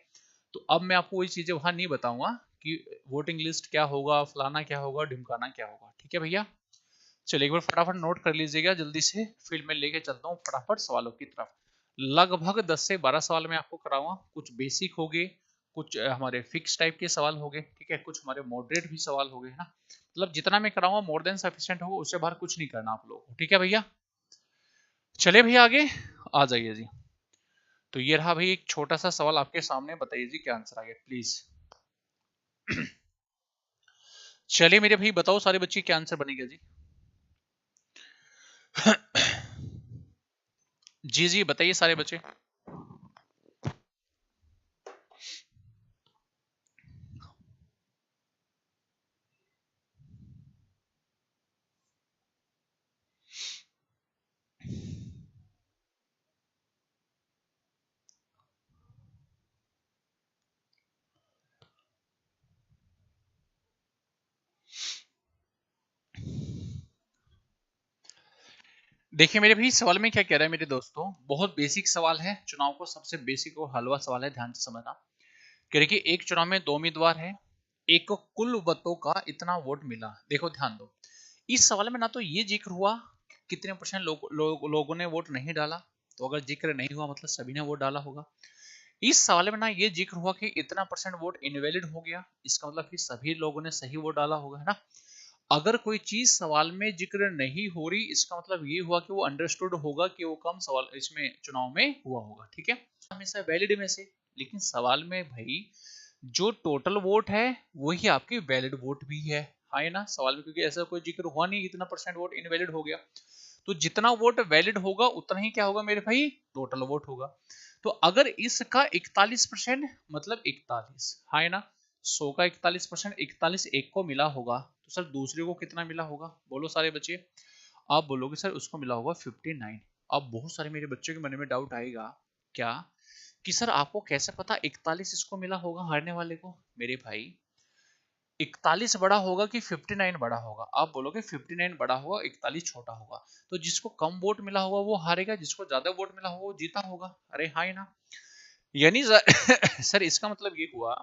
तो अब मैं आपको वही चीजें वहां नहीं बताऊंगा कि वोटिंग लिस्ट क्या होगा, फलाना क्या होगा, ढिमकाना क्या होगा, ठीक है भैया। चलिए एक बार फटाफट नोट कर लीजिएगा जल्दी से, फिर मैं लेके चलता हूँ फटाफट सवालों की तरफ। लगभग 10 से 12 सवाल मैं आपको कराऊंगा, कुछ बेसिक हो गए, कुछ हमारे फिक्स टाइप के सवाल हो गए, ठीक है, कुछ हमारे मॉडरेट भी सवाल हो गए, है ना, मतलब जितना मैं कराऊंगा मोर देन सफिशिएंट होगा, उससे बाहर कुछ नहीं करना आप लोगों को, ठीक है भैया। चले भैया आगे आ जाइए जी। तो ये रहा भाई एक छोटा सा सवाल आपके सामने, बताइए जी क्या आंसर आ गया प्लीज। चलिए मेरे भाई बताओ सारे बच्चे क्या आंसर बनेगा जी। जी जी बताइए सारे बच्चे। देखिए मेरे भाई सवाल में क्या कह रहा है मेरे दोस्तों, बहुत बेसिक सवाल है, चुनाव को सबसे बेसिक और हलवा सवाल है, ध्यान से समझना। कह रहे कि एक चुनाव में दो उम्मीदवार है, एक को कुल वोटों का इतना वोट मिला। देखो ध्यान दो, इस सवाल में ना तो ये जिक्र हुआ कितने परसेंट लोगों ने वोट नहीं डाला, तो अगर जिक्र नहीं हुआ मतलब सभी ने वोट डाला होगा। इस सवाल में ना ये जिक्र हुआ कि इतना परसेंट वोट इनवैलिड हो गया, इसका मतलब कि सभी लोगों ने सही वोट डाला होगा, है ना। अगर कोई चीज सवाल में जिक्र नहीं हो रही, इसका मतलब ये हुआ कि वो अंडरस्टूड होगा कि वो कम सवाल इसमें चुनाव में हुआ होगा, ठीक है, हमेशा वैलिड में से। लेकिन सवाल में भाई जो टोटल वोट है वही आपकी वैलिड वोट भी है ना सवाल में, क्योंकि ऐसा कोई जिक्र हुआ नहीं इतना परसेंट वोट इनवैलिड हो गया। तो जितना वोट वैलिड होगा उतना ही क्या होगा मेरे भाई, टोटल वोट होगा। तो अगर इसका 41% मतलब 41, है ना, 100 का 41%, 41 एक को मिला होगा, तो सर दूसरे को कितना मिला होगा, बोलो सारे बच्चे। आप बोलोगे सर उसको मिला होगा 59। अब बहुत सारे मेरे बच्चों के मन में डाउट आएगा क्या, कि सर आपको कैसे पता 41 इसको मिला होगा हारने वाले को। मेरे भाई 41 बड़ा होगा कि 59 बड़ा होगा, आप बोलोगे 59 बड़ा होगा 41 छोटा होगा, तो जिसको कम वोट मिला होगा वो हारेगा, जिसको ज्यादा वोट मिला होगा वो जीता होगा। अरे हाँ ना, यानी सर इसका मतलब ये हुआ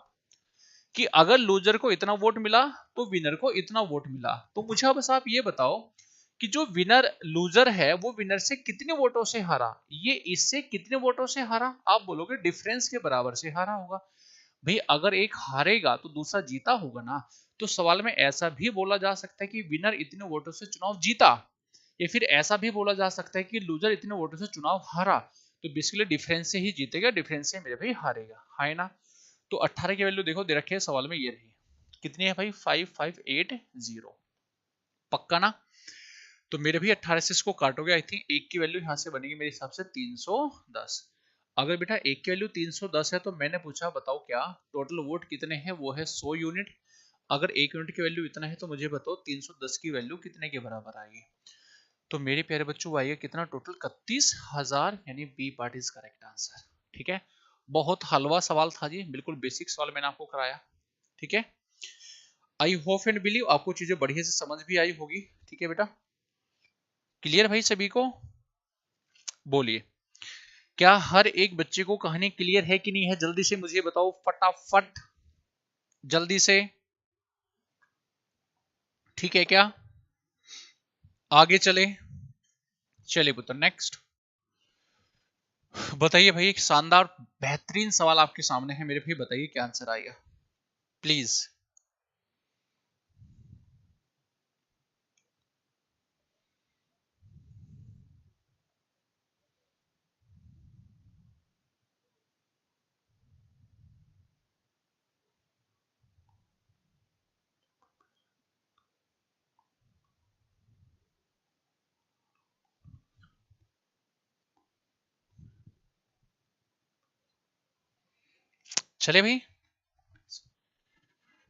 कि अगर लूजर को इतना वोट मिला तो विनर को इतना वोट मिला। तो मुझे बस आप ये बताओ कि जो विनर लूजर है वो विनर से कितने वोटों से हारा, ये इससे कितने वोटों से हारा, आप बोलोगे डिफरेंस के बराबर से हारा होगा। भाई अगर एक हारेगा तो दूसरा जीता होगा ना। तो सवाल में ऐसा भी बोला जा सकता है कि विनर इतने वोटों से चुनाव जीता, या फिर ऐसा भी बोला जा सकता है कि लूजर इतने वोटों से चुनाव हारा। तो बेसिकली डिफरेंस से ही जीतेगा, डिफरेंस से मेरे भाई हारेगा, है ना। तो 18 की वैल्यू देखो दे रखी है सवाल में, ये रही कितनी है भाई 5580, पक्का ना। तो मेरे भी 18 से इसको काटोगे, आई थिंक एक की वैल्यू यहाँ से बनेगी मेरे हिसाब से 310। अगर बेटा एक की वैल्यू 310 है तो मैंने पूछा बताओ क्या टोटल वोट कितने हैं, वो है 100 यूनिट। अगर एक यूनिट की वैल्यू इतना है तो मुझे बताओ 310 की वैल्यू कितने के बराबर आएगी। तो मेरे प्यारे बच्चों आइए कितना टोटल 31,000, यानी B part is correct answer. ठीक है, बहुत हलवा सवाल था जी, बिल्कुल बेसिक सवाल मैंने आपको कराया। ठीक है, आई होप एंड बिलीव आपको चीजें बढ़िया से समझ भी आई होगी। ठीक है बेटा, क्लियर भाई सभी को, बोलिए क्या हर एक बच्चे को कहानी क्लियर है कि नहीं है, जल्दी से मुझे बताओ फटाफट, जल्दी से। ठीक है क्या, आगे चले, चलिए पुत्र नेक्स्ट। बताइए भाई, एक शानदार बेहतरीन सवाल आपके सामने है मेरे भाई, बताइए क्या आंसर आएगा प्लीज। चले भाई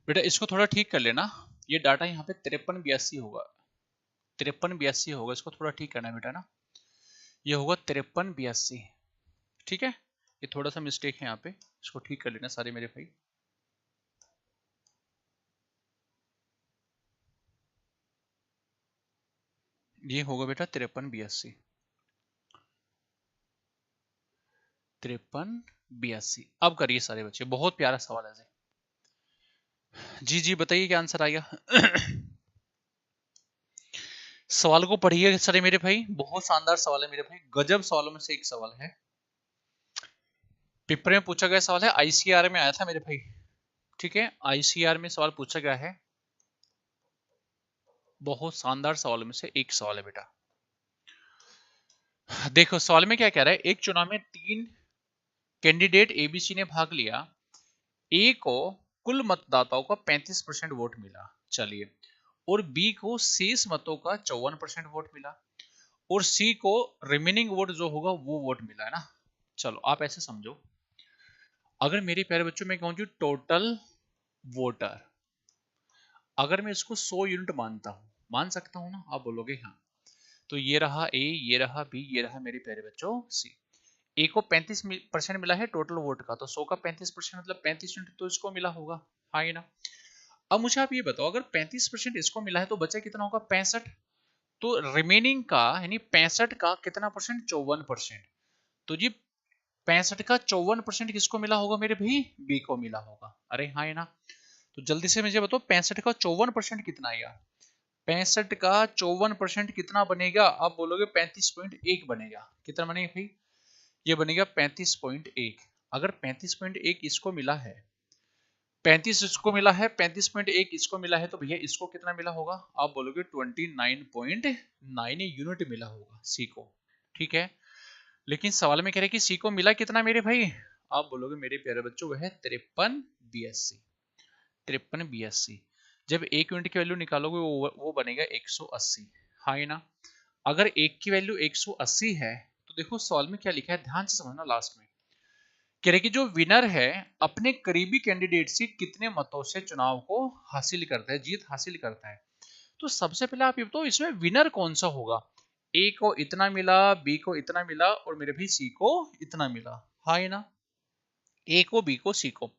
बेटा इसको थोड़ा ठीक कर लेना, ये डाटा यहाँ पे 5382 होगा, 5382 होगा, इसको थोड़ा ठीक करना बेटा ना, ये होगा 5382। ठीक है, ये थोड़ा सा मिस्टेक है यहाँ पे, इसको ठीक कर लेना सारे मेरे भाई। ये होगा बेटा 5382, 5382। अब करिए सारे बच्चे, बहुत प्यारा सवाल है जी। जी बताइए क्या आंसर आएगा सवाल को पढ़िए सारे मेरे भाई, बहुत शानदार सवाल है मेरे भाई, गजब सवालों में से एक सवाल है, पेपर में पूछा गया सवाल है, आईसीआर में आया था मेरे भाई। ठीक है, आईसीआर में सवाल पूछा गया है, बहुत शानदार सवालों में से एक सवाल है बेटा। देखो सवाल में क्या कह रहा है, एक चुनाव में 3 कैंडिडेट एबीसी ने भाग लिया, ए को कुल मतदाताओं का 35% वोट मिला, चलिए, और बी को शेष मतों का 54% वोट मिला, और सी को रिमेनिंग वोट जो होगा वो वोट मिला, है ना। चलो आप ऐसे समझो, अगर मेरे प्यारे बच्चों में कहूँ टोटल वोटर, अगर मैं इसको 100 यूनिट मानता हूं, मान सकता हूं ना, आप बोलोगे हाँ, तो ये रहा ए, ये रहा बी, ये रहा मेरे प्यारे बच्चों सी। ए को 35% मिला है टोटल वोट का, तो 100 का 35% मतलब 35 यूनिट तो इसको मिला होगा, हाँ ना। अब मुझे आप ये बताओ, अगर 35% इसको मिला है तो बचा कितना होगा 65, तो रिमेनिंग का यानी 65 का कितना परसेंट 54%, तो जी 65 का 54% किसको मिला होगा मेरे भाई, बी को मिला होगा। अरे हाँ ना, तो जल्दी से मुझे बताओ 65 का 54% कितना आएगा? 65 का 54% कितना बनेगा? आप बोलोगे 35.1 बनेगा। कितना बनेगा भाई? ये बनेगा 35.1। अगर 35.1 इसको मिला है, 35 इसको मिला है, 35.1 इसको मिला है, तो भैया इसको कितना मिला होगा? आप बोलोगे 29.9 यूनिट मिला होगा सी को। ठीक है, लेकिन सवाल में कह रहे कि सी को मिला कितना मेरे भाई? आप बोलोगे मेरे प्यारे बच्चों वह है 53 बीएससी। 53 बीएससी। जब एक यूनिट की वैल्यू निकालोगे वो बनेगा 180। हाँ ना? अगर एक की वैल्यू 180 है तो देखो सवाल में क्या लिखा है, ध्यान से समझना। लास्ट में कह रहे कि जो विनर है अपने करीबी कैंडिडेट से कितने मतों से चुनाव को हासिल करता है, जीत हासिल करता है। तो सबसे पहले आप ये बताओ इसमें विनर कौन सा होगा? ए को इतना मिला, बी को इतना मिला और मेरे भी सी को इतना मिला। हाँ ना? ए को, बी को, सी को।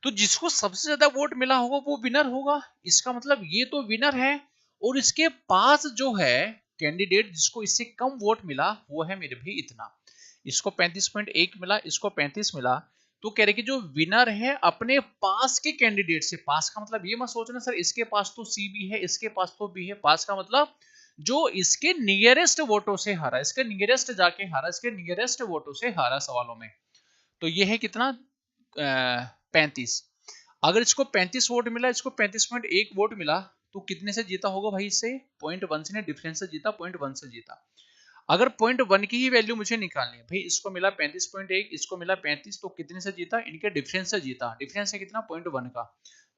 तो जिसको सबसे ज्यादा वोट मिला होगा वो विनर होगा। इसका मतलब ये तो विनर है और इसके पास जो है कैंडिडेट जिसको इससे कम वोट मिला वो है मेरे भी इतना। इसको 35.1 मिला, इसको 35 मिला। तो कह रहे कि जो विनर है अपने पास के कैंडिडेट से, पास का मतलब ये मत सोचना सर इसके पास तो सी भी है, इसके पास तो बी है। पास का मतलब जो इसके नियरेस्ट वोटों से हारा, इसके नियरेस्ट जाके हारा, इसके नियरेस्ट वोटों से हारा सवालों में। तो ये है कितना? 35। अगर इसको 35 वोट मिला, इसको 35.1 वोट मिला, तो कितने से जीता होगा भाई? इससे 0.1 से डिफरेंस से जीता, 0.1 से जीता। अगर 0.1 की ही वैल्यू मुझे निकालनी है भाई, इसको मिला 35.1, इसको मिला 35, तो कितने से जीता? इनके डिफरेंस से जीता। डिफरेंस है कितना? 0.1 का।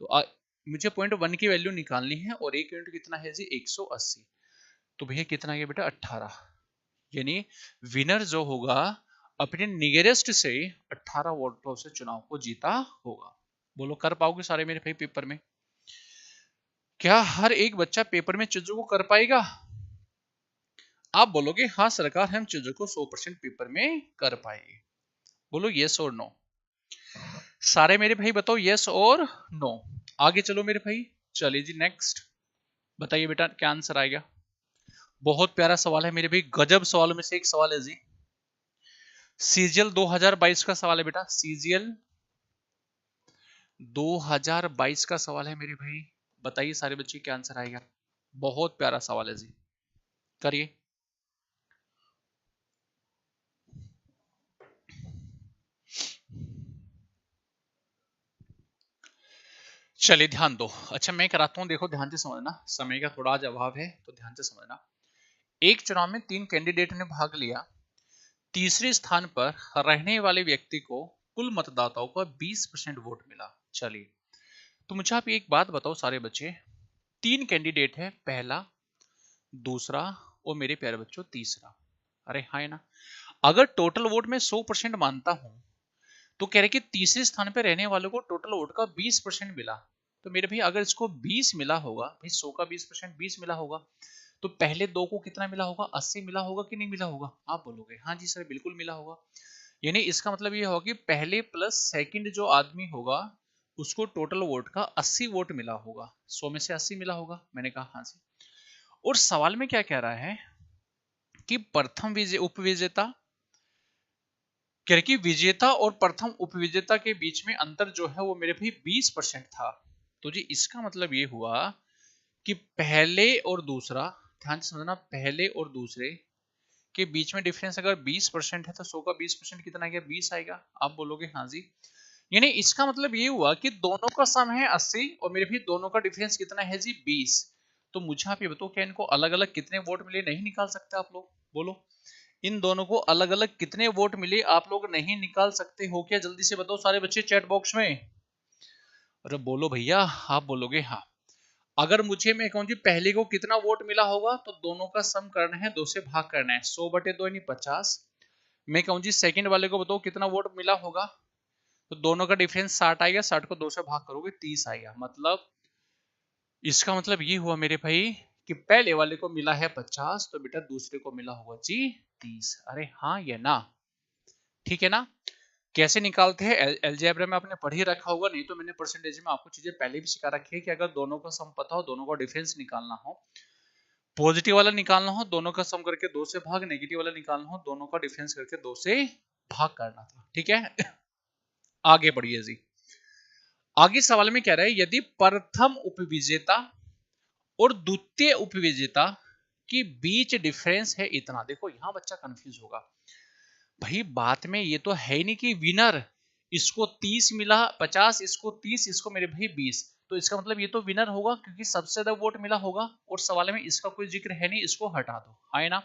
तो मुझे 0.1 की वैल्यू निकालनी है और एक यूनिट कितना है जी? 180। तो भैया कितना गया बेटा? 18। यानी विनर जो होगा अपने नियरेस्ट से 18 वोटों से चुनाव को जीता होगा। बोलो कर पाओगे सारे मेरे भाई पेपर में? क्या हर एक बच्चा पेपर में चीजों को कर पाएगा? आप बोलोगे हाँ सरकार हम चीजों को 100% पेपर में कर पाएंगे। बोलो यस और नो। सारे मेरे भाई बताओ यस और नो। आगे चलो मेरे भाई। चलिए जी नेक्स्ट बताइए बेटा क्या आंसर आएगा। बहुत प्यारा सवाल है मेरे भाई, गजब सवालों में से एक सवाल है जी। सीजीएल 2022 का सवाल है बेटा। सीजीएल 2022 का सवाल है मेरे भाई। बताइए सारे बच्चे क्या आंसर आएगा। बहुत प्यारा सवाल है जी, करिए। चलिए ध्यान दो। अच्छा मैं कराता हूं, देखो ध्यान से समझना, समय का थोड़ा आज अभाव है तो ध्यान से समझना। एक चुनाव में 3 कैंडिडेट ने भाग लिया। तीसरे स्थान पर रहने वाले व्यक्ति को कुल मतदाताओं का 20% वोट मिला। चलिए तो मुझे आप एक बात बताओ सारे बच्चे, 3 कैंडिडेट है, पहला, दूसरा और मेरे प्यारे बच्चों तीसरा। अरे हाँ ना? अगर टोटल वोट में 100% मानता हूं तो कह रहे कि तीसरे स्थान पर रहने वालों को टोटल वोट का 20% मिला। तो मेरे भाई अगर इसको 20 मिला होगा भाई, 100 का 20% 20 मिला होगा, तो पहले दो को कितना मिला होगा? 80 मिला होगा कि नहीं मिला होगा? आप बोलोगे हाँ जी सर बिल्कुल मिला होगा। यानी इसका मतलब ये होगा कि पहले प्लस सेकंड जो आदमी होगा उसको टोटल वोट का 80 वोट मिला होगा। 100 में से 80 मिला होगा। मैंने कहा हाँ जी। और सवाल में क्या कह रहा है कि प्रथम उपविजेता, कह रहे कि विजेता और प्रथम उपविजेता के बीच में अंतर जो है वो मेरे भी 20% था। तो जी इसका मतलब ये हुआ कि पहले और दूसरा, ध्यान से समझना, पहले और दूसरे के बीच में डिफरेंस अगर 20% है तो 100 का 20% कितना आएगा? 20 आएगा। आप बोलोगे हाँ जी। यानी इसका मतलब ये हुआ कि दोनों का सम है 80 और मेरे भी दोनों का डिफरेंस कितना है जी? 20। तो मुझे आप ये बताओ क्या इनको अलग अलग कितने वोट मिले नहीं निकाल सकते आप लोग? बोलो इन दोनों को अलग अलग कितने वोट मिले आप लोग नहीं निकाल सकते हो क्या? जल्दी से बताओ सारे बच्चे चैट बॉक्स में। अरे बोलो भैया, आप बोलोगे हाँ। अगर मुझे मैं कहूँ जी पहले को कितना वोट मिला होगा तो दोनों का सम करना है, 2 से भाग करना है, 100/2 यानी 50। मैं कहूँ जी सेकंड वाले को बताओ कितना वोट मिला होगा, तो दोनों का डिफरेंस 60 आएगा, 60 को 2 से भाग करोगे 30 आएगा। मतलब इसका मतलब ये हुआ मेरे भाई कि पहले वाले को मिला है 50 तो बेटा दूसरे को मिला होगा जी 30। अरे हाँ या ना? ठीक है ना? कैसे निकालते हैं अलजेब्रा में आपने पढ़ ही रखा होगा, नहीं तो मैंने परसेंटेज में आपको चीजें पहले भी सिखा रखी है कि अगर दोनों का सम पता हो, दोनों का डिफरेंस निकालना हो, पॉजिटिव वाला निकालना हो दोनों का सम करके 2 से भाग, नेगेटिव वाला निकालना हो दोनों का डिफरेंस करके 2 से भाग करना था। ठीक है आगे बढ़िए जी। आगे सवाल में कह रहा है यदि प्रथम उपविजेता और द्वितीय उपविजेता के बीच डिफरेंस है इतना। देखो यहां बच्चा कंफ्यूज होगा, भाई बात में ये तो है नहीं कि विनर इसको 30 मिला 50, इसको 30, इसको मेरे भाई 20, तो इसका मतलब ये तो विनर होगा क्योंकि सबसे ज्यादा वोट मिला होगा, और सवाल में इसका कोई जिक्र है नहीं, इसको हटा दो, है ना।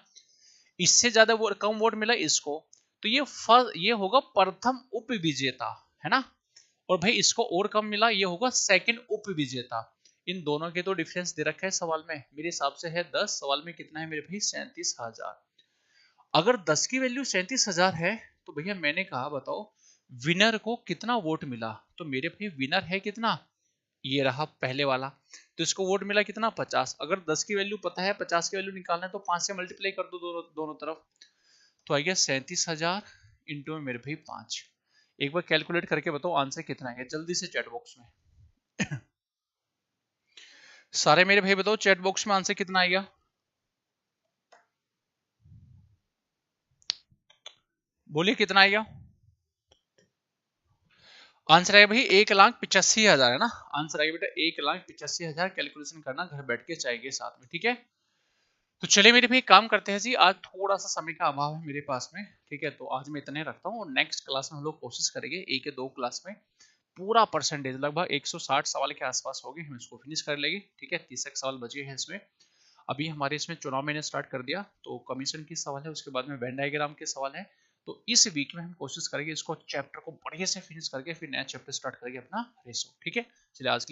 इससे ज्यादा वोट कम वोट मिला इसको, तो ये होगा प्रथम उपविजेता, है ना। और भाई इसको और कम मिला, ये होगा सेकंड उपविजेता। इन दोनों के तो डिफरेंस दे रखा है सवाल में, मेरे हिसाब से है 10, सवाल में कितना है मेरे भाई 37,000। अगर 10 की वैल्यू 37,000 है तो भैया मैंने कहा बताओ विनर को कितना वोट मिला, तो मेरे भाई विनर है कितना, ये रहा पहले वाला, तो इसको वोट मिला कितना 50। अगर 10 की वैल्यू पता है 50 की वैल्यू निकालना है तो 5 से मल्टीप्लाई कर दो दोनों तरफ, तो आ गया 37,000 इंटू मेरे भाई 5। एक बार कैलकुलेट करके बताओ आंसर कितना है जल्दी से चैट बॉक्स में। सारे मेरे भाई बताओ चैट बॉक्स में आंसर कितना आएगा, बोलिए कितना आएगा। आंसर आएगा भाई 1,85,000 है ना, आंसर आएगा बेटा 1,85,000। कैलकुलेशन करना घर बैठ के चाहिए साथ में, ठीक है। तो चलिए मेरे भाई काम करते हैं जी, आज थोड़ा सा समय का अभाव है मेरे पास में, ठीक है, तो आज मैं इतने रखता हूँ, और नेक्स्ट क्लास में हम लोग कोशिश करेंगे एक या दो क्लास में पूरा परसेंटेज लगभग 160 सवाल के आसपास होगी, हम इसको फिनिश कर लेंगे, ठीक है। 30 सवाल बचे हैं इसमें। अभी हमारे इसमें चुनाव मैंने स्टार्ट कर दिया, तो कमीशन की सवाल है, उसके बाद में वेन डायग्राम के सवाल है, तो इस वीक में हम कोशिश करेंगे इसको चैप्टर को बढ़िया से फिनिश करके फिर नया चैप्टर स्टार्ट करेंगे अपना रेसो, ठीक है। चलिए आज